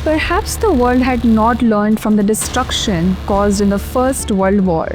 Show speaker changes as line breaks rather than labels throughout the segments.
Perhaps the world had not learned from the destruction caused in the First World War.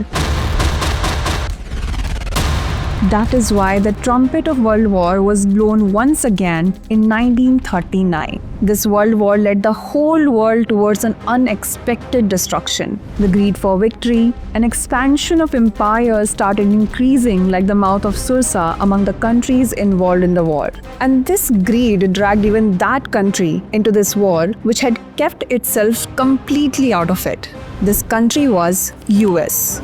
That is why the trumpet of World War was blown once again in 1939. This World War led the whole world towards an unexpected destruction. The greed for victory and expansion of empires started increasing like the mouth of Sursa among the countries involved in the war. And this greed dragged even that country into this war, which had kept itself completely out of it. This country was US.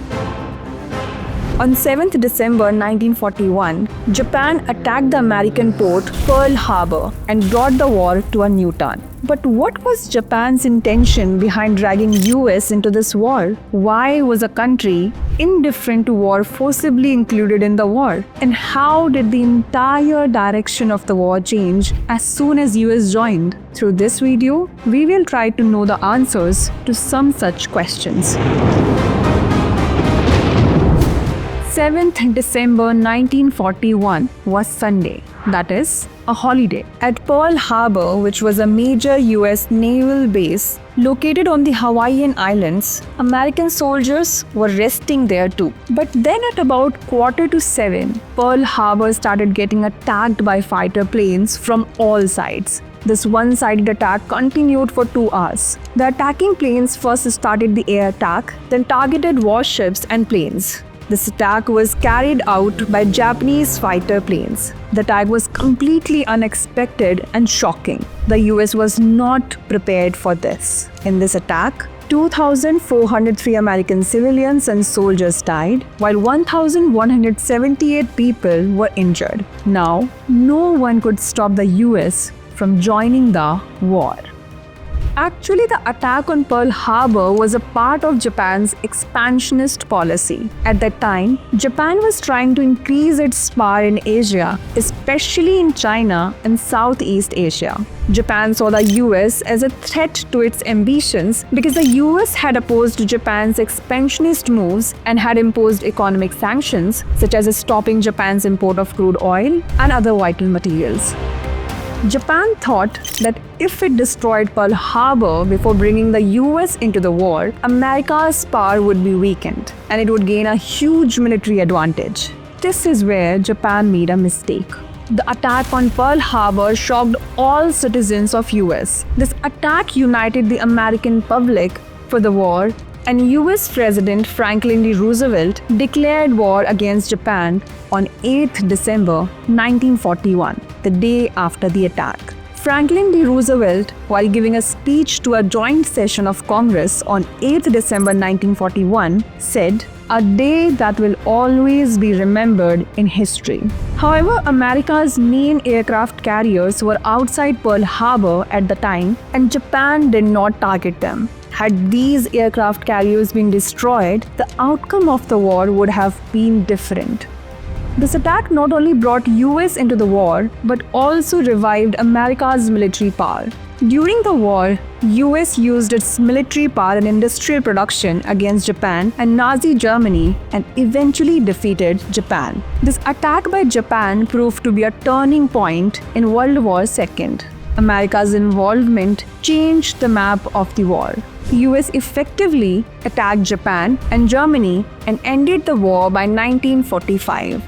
On 7th December 1941, Japan attacked the American port Pearl Harbor and brought the war to a new turn. But what was Japan's intention behind dragging US into this war? Why was a country indifferent to war forcibly included in the war? And how did the entire direction of the war change as soon as US joined? Through this video, we will try to know the answers to some such questions. 7th December 1941 was Sunday, that is, a holiday. At Pearl Harbor, which was a major US naval base located on the Hawaiian Islands, American soldiers were resting there too. But then at about 6:45, Pearl Harbor started getting attacked by fighter planes from all sides. This one-sided attack continued for 2 hours. The attacking planes first started the air attack, then targeted warships and planes. This attack was carried out by Japanese fighter planes. The attack was completely unexpected and shocking. The US was not prepared for this. In this attack, 2,403 American civilians and soldiers died, while 1,178 people were injured. Now, no one could stop the US from joining the war. Actually, the attack on Pearl Harbor was a part of Japan's expansionist policy. At that time, Japan was trying to increase its power in Asia, especially in China and Southeast Asia. Japan saw the US as a threat to its ambitions because the US had opposed Japan's expansionist moves and had imposed economic sanctions, such as stopping Japan's import of crude oil and other vital materials. Japan thought that if it destroyed Pearl Harbor before bringing the US into the war, America's power would be weakened and it would gain a huge military advantage. This is where Japan made a mistake. The attack on Pearl Harbor shocked all citizens of US. This attack united the American public for the war, and US President Franklin D. Roosevelt declared war against Japan on 8th December 1941, the day after the attack. Franklin D. Roosevelt, while giving a speech to a joint session of Congress on 8th December 1941, said, "A day that will always be remembered in history." However, America's main aircraft carriers were outside Pearl Harbor at the time, and Japan did not target them. Had these aircraft carriers been destroyed, the outcome of the war would have been different. This attack not only brought US into the war, but also revived America's military power. During the war, US used its military power and industrial production against Japan and Nazi Germany and eventually defeated Japan. This attack by Japan proved to be a turning point in World War II. America's involvement changed the map of the war. US effectively attacked Japan and Germany and ended the war by 1945.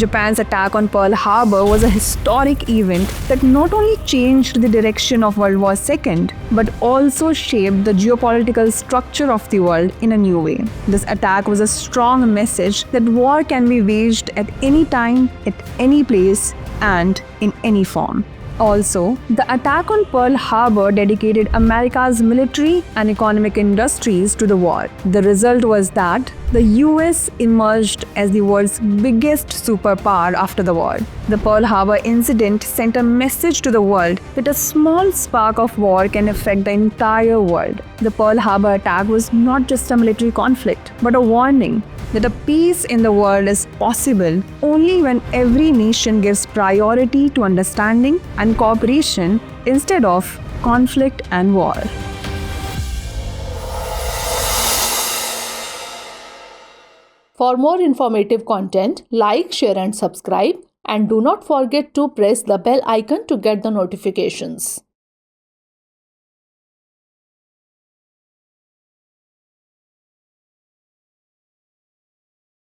Japan's attack on Pearl Harbor was a historic event that not only changed the direction of World War II, but also shaped the geopolitical structure of the world in a new way. This attack was a strong message that war can be waged at any time, at any place, and in any form. Also, the attack on Pearl Harbor dedicated America's military and economic industries to the war. The result was that the US emerged as the world's biggest superpower after the war. The Pearl Harbor incident sent a message to the world that a small spark of war can affect the entire world. The Pearl Harbor attack was not just a military conflict, but a warning that a peace in the world is possible only when every nation gives priority to understanding and cooperation instead of conflict and war.
For more informative content, like, share and subscribe, and do not forget to press the bell icon to get the notifications.